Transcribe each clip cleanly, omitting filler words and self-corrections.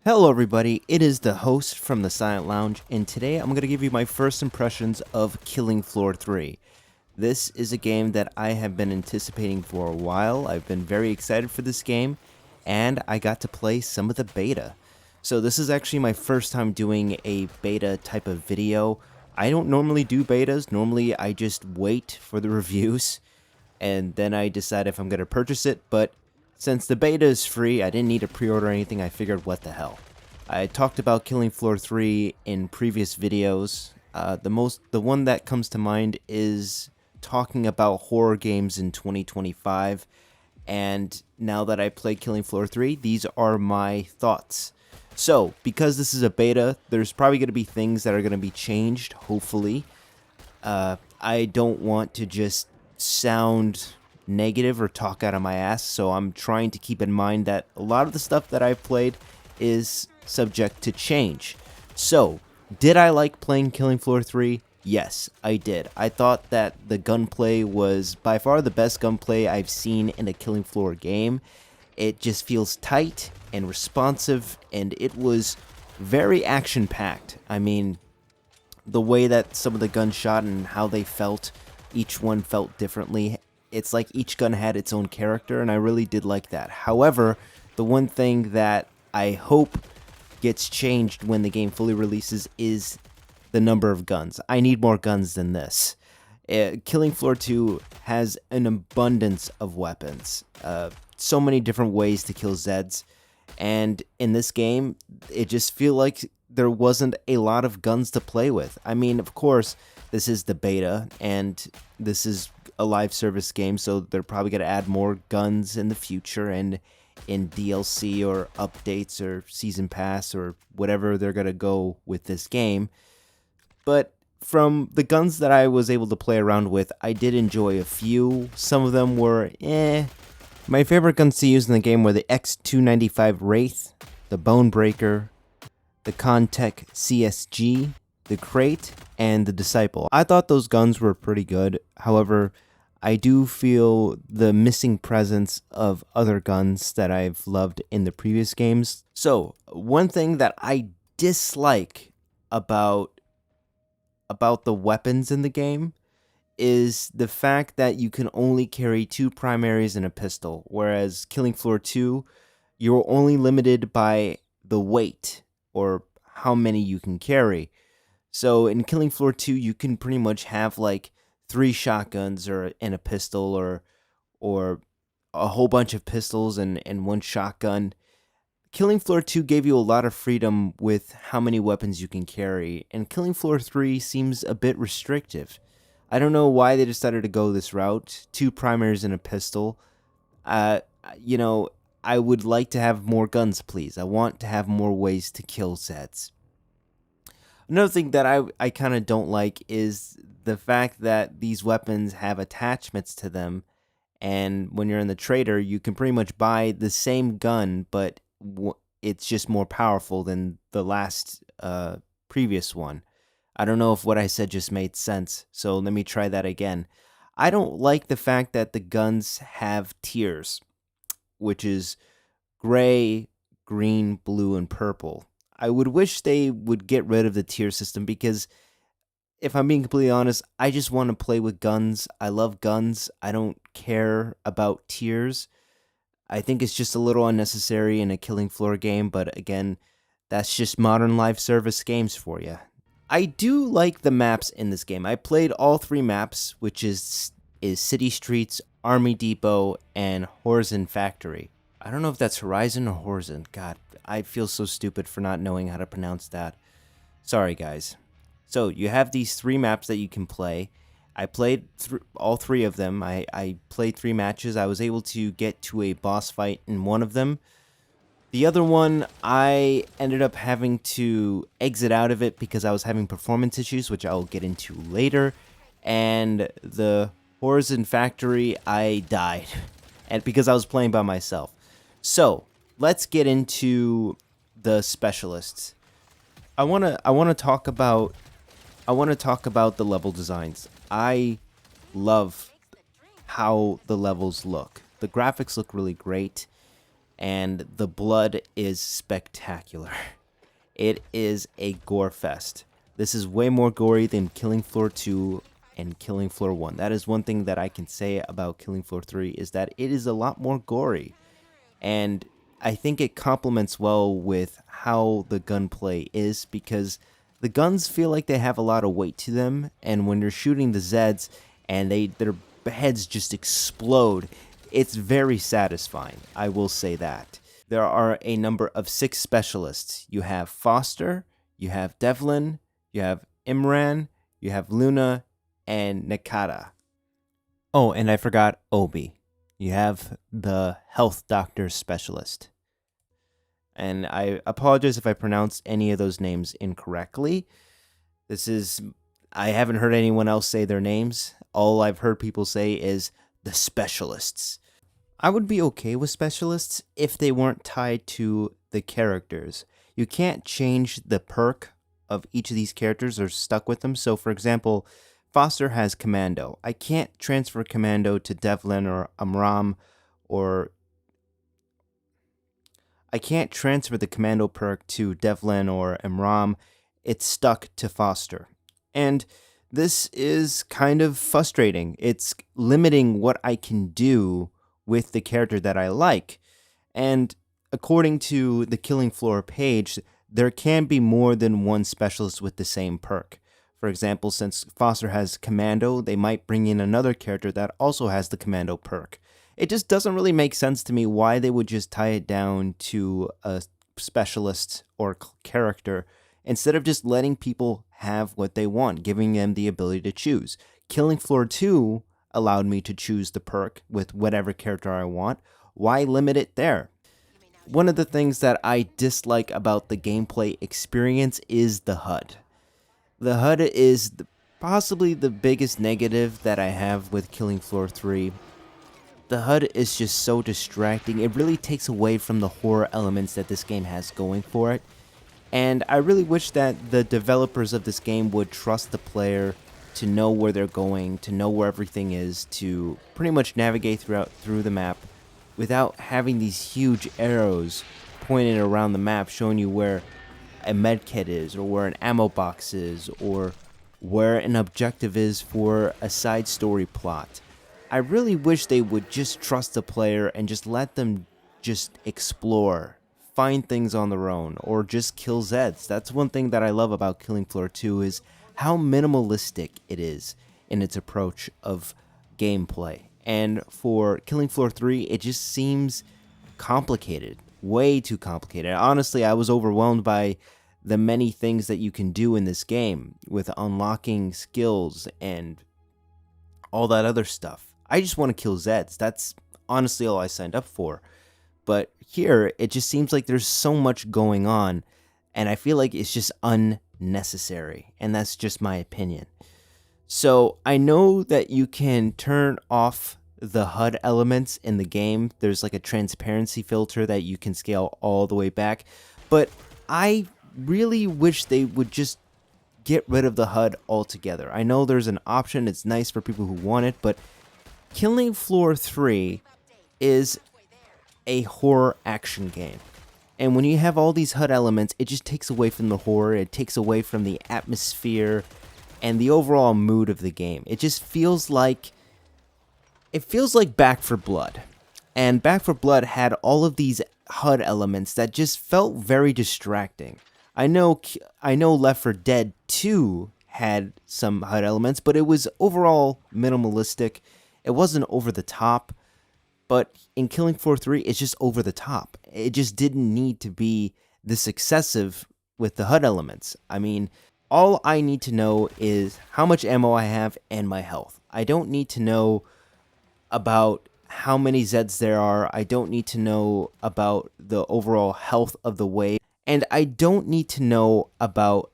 Hello everybody, it is the host from the Silent Lounge, and today I'm going to give you my first impressions of Killing Floor 3. This is a game that I have been anticipating for a while. I've been very excited for this game, and I got to play some of the beta. So this is actually my first time doing a beta type of video. I don't normally do betas, normally I just wait for the reviews, and then I decide if I'm going to purchase it, but since the beta is free, I didn't need to pre-order anything. I figured, what the hell. I talked about Killing Floor 3 in previous videos. The one that comes to mind is talking about horror games in 2025. And now that I played Killing Floor 3, these are my thoughts. So, because this is a beta, there's probably going to be things that are going to be changed, hopefully. I don't want to just sound negative or talk out of my ass, so I'm trying to keep in mind that a lot of the stuff that I've played is subject to change. So, did I like playing Killing Floor 3? Yes, I did. I thought that the gunplay was by far the best gunplay I've seen in a Killing Floor game. It just feels tight and responsive, and it was very action-packed. I mean, the way that some of the guns shot and how they felt, each one felt differently. It's like each gun had its own character, and I really did like that. However, the one thing that I hope gets changed when the game fully releases is the number of guns. I need more guns than this. Killing Floor 2 has an abundance of weapons. So many different ways to kill Zeds. And in this game, it just feels like there wasn't a lot of guns to play with. I mean, of course, this is the beta, and this is a live service game, so they're probably going to add more guns in the future and in DLC or updates or season pass or whatever they're going to go with this game. But from the guns that I was able to play around with, I did enjoy a few. Some of them were My favorite guns to use in the game were the X295 Wraith, the Bonebreaker, the Contech CSG, the Crate, and the Disciple. I thought those guns were pretty good. However, I do feel the missing presence of other guns that I've loved in the previous games. So, one thing that I dislike about the weapons in the game is the fact that you can only carry 2 primaries and a pistol, whereas Killing Floor 2, you're only limited by the weight or how many you can carry. So in Killing Floor 2, you can pretty much have like 3 shotguns and a pistol or a whole bunch of pistols and 1 shotgun. Killing Floor 2 gave you a lot of freedom with how many weapons you can carry, and Killing Floor 3 seems a bit restrictive. I don't know why they decided to go this route. 2 primaries and a pistol. I would like to have more guns, please. I want to have more ways to kill Zeds. Another thing that I kind of don't like is the fact that these weapons have attachments to them, and when you're in the trader, you can pretty much buy the same gun, but it's just more powerful than the last previous one. I don't know if what I said just made sense, so let me try that again. I don't like the fact that the guns have tiers, which is gray, green, blue, and purple. I would wish they would get rid of the tier system because, if I'm being completely honest, I just want to play with guns. I love guns. I don't care about tiers. I think it's just a little unnecessary in a Killing Floor game, but again, that's just modern live service games for you. I do like the maps in this game. I played all 3 maps, which is City Streets, Army Depot, and Horizon Factory. I don't know if that's Horizon or Horizon. God, I feel so stupid for not knowing how to pronounce that. Sorry, guys. So, you have these 3 maps that you can play. I played all 3 of them. I played 3 matches. I was able to get to a boss fight in one of them. The other one, I ended up having to exit out of it because I was having performance issues, which I'll get into later. And the Horizon Factory, I died, and because I was playing by myself. So, let's get into the specialists. I want to talk about the level designs. I love how the levels look. The graphics look really great. and the blood is spectacular. It is a gore fest. This is way more gory than Killing Floor 2 and Killing Floor 1. That is one thing that I can say about Killing Floor 3 is that it is a lot more gory. And I think it complements well with how the gunplay is, because the guns feel like they have a lot of weight to them, and when you're shooting the Zeds and their heads just explode, it's very satisfying. I will say that. There are a number of 6 specialists. You have Foster, you have Devlin, you have Imran, you have Luna, and Nakata. Oh, and I forgot Obi. You have the health doctor specialist. And I apologize if I pronounce any of those names incorrectly. I haven't heard anyone else say their names. All I've heard people say is the specialists. I would be okay with specialists if they weren't tied to the characters. You can't change the perk of each of these characters or stuck with them. So, for example, Foster has Commando. I can't transfer Commando to Devlin or Amram, or I can't transfer the Commando perk to Devlin or Amram. It's stuck to Foster. And this is kind of frustrating. It's limiting what I can do with the character that I like. And according to the Killing Floor page, there can be more than one specialist with the same perk. For example, since Foster has Commando, they might bring in another character that also has the Commando perk. It just doesn't really make sense to me why they would just tie it down to a specialist or character instead of just letting people have what they want, giving them the ability to choose. Killing Floor 2 allowed me to choose the perk with whatever character I want. Why limit it there? One of the things that I dislike about the gameplay experience is the HUD. The HUD is possibly the biggest negative that I have with Killing Floor 3. The HUD is just so distracting. It really takes away from the horror elements that this game has going for it. And I really wish that the developers of this game would trust the player to know where they're going, to know where everything is, to pretty much navigate through the map without having these huge arrows pointed around the map showing you where a medkit is, or where an ammo box is, or where an objective is for a side story plot. I really wish they would just trust the player and just let them just explore, find things on their own, or just kill Zeds. That's one thing that I love about Killing Floor 2 is how minimalistic it is in its approach of gameplay. And for Killing Floor 3, it just seems complicated. Way too complicated. Honestly, I was overwhelmed by the many things that you can do in this game with unlocking skills and all that other stuff. I just want to kill Zeds. That's honestly all I signed up for. But here, it just seems like there's so much going on, and I feel like it's just unnecessary, and that's just my opinion. So I know that you can turn off the HUD elements in the game. There's like a transparency filter that you can scale all the way back, but I really wish they would just get rid of the HUD altogether. I know there's an option, it's nice for people who want it, but Killing Floor 3 is a horror action game. And when you have all these HUD elements, it just takes away from the horror, it takes away from the atmosphere and the overall mood of the game. It just feels like Back 4 Blood. And Back 4 Blood had all of these HUD elements that just felt very distracting. I know Left 4 Dead 2 had some HUD elements, but it was overall minimalistic. It wasn't over the top. But in Killing Floor 3, it's just over the top. It just didn't need to be this excessive with the HUD elements. I mean, all I need to know is how much ammo I have and my health. I don't need to know about how many Zeds there are. I don't need to know about the overall health of the wave. And I don't need to know about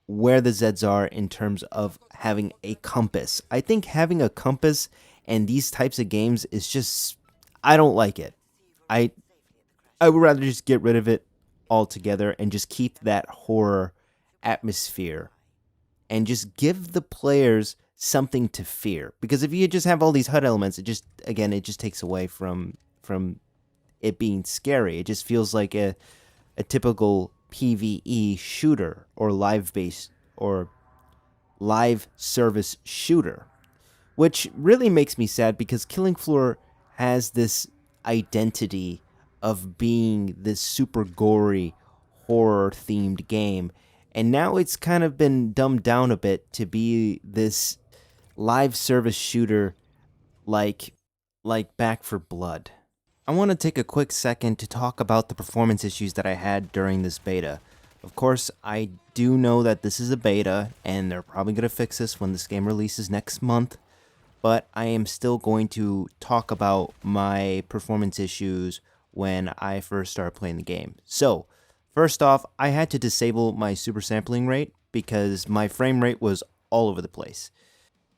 where the Zeds are in terms of having a compass. I think having a compass in these types of games is just... I don't like it. I would rather just get rid of it altogether and just keep that horror atmosphere and just give the players something to fear. Because if you just have all these HUD elements, it just takes away from it being scary. It just feels like a typical PvE shooter or live service shooter, which really makes me sad because Killing Floor has this identity of being this super gory horror themed game, and now it's kind of been dumbed down a bit to be this live service shooter like Back for Blood. I want to take a quick second to talk about the performance issues that I had during this beta. Of course, I do know that this is a beta, and they're probably going to fix this when this game releases next month, but I am still going to talk about my performance issues when I first started playing the game. So, first off, I had to disable my super sampling rate because my frame rate was all over the place.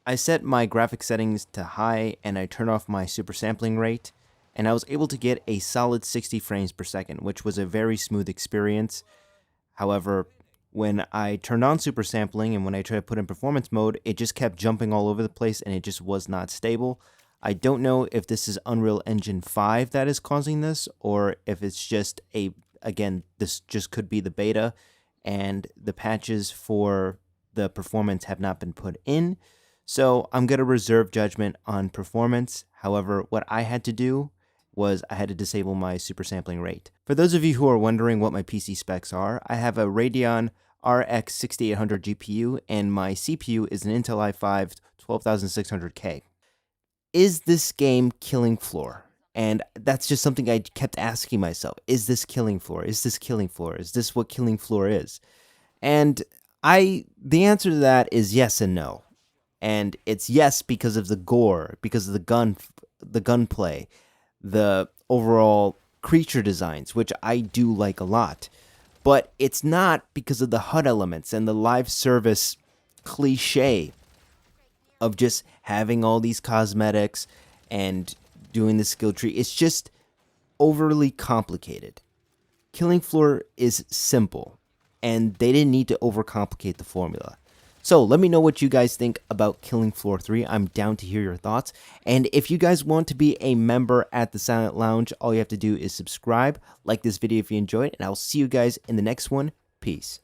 I set my graphic settings to high and I turned off my super sampling rate, and I was able to get a solid 60 frames per second, which was a very smooth experience. However, when I turned on super sampling and when I tried to put in performance mode, it just kept jumping all over the place and it just was not stable. I don't know if this is Unreal Engine 5 that is causing this, or if it's just again, this just could be the beta and the patches for the performance have not been put in. So I'm going to reserve judgment on performance. However, what I had to do was I had to disable my super sampling rate. For those of you who are wondering what my PC specs are, I have a Radeon RX 6800 GPU and my CPU is an Intel i5 12600K. Is this game Killing Floor? And that's just something I kept asking myself. Is this Killing Floor? Is this Killing Floor? Is this what Killing Floor is? And the answer to that is yes and no. And it's yes because of the gore, because of the gunplay, the overall creature designs, which I do like a lot. But it's not because of the HUD elements and the live service cliche of just having all these cosmetics and doing the skill tree. It's just overly complicated. Killing Floor is simple, and they didn't need to overcomplicate the formula. So let me know what you guys think about Killing Floor 3. I'm down to hear your thoughts. And if you guys want to be a member at the Silent Lounge, all you have to do is subscribe, like this video if you enjoyed, and I'll see you guys in the next one. Peace.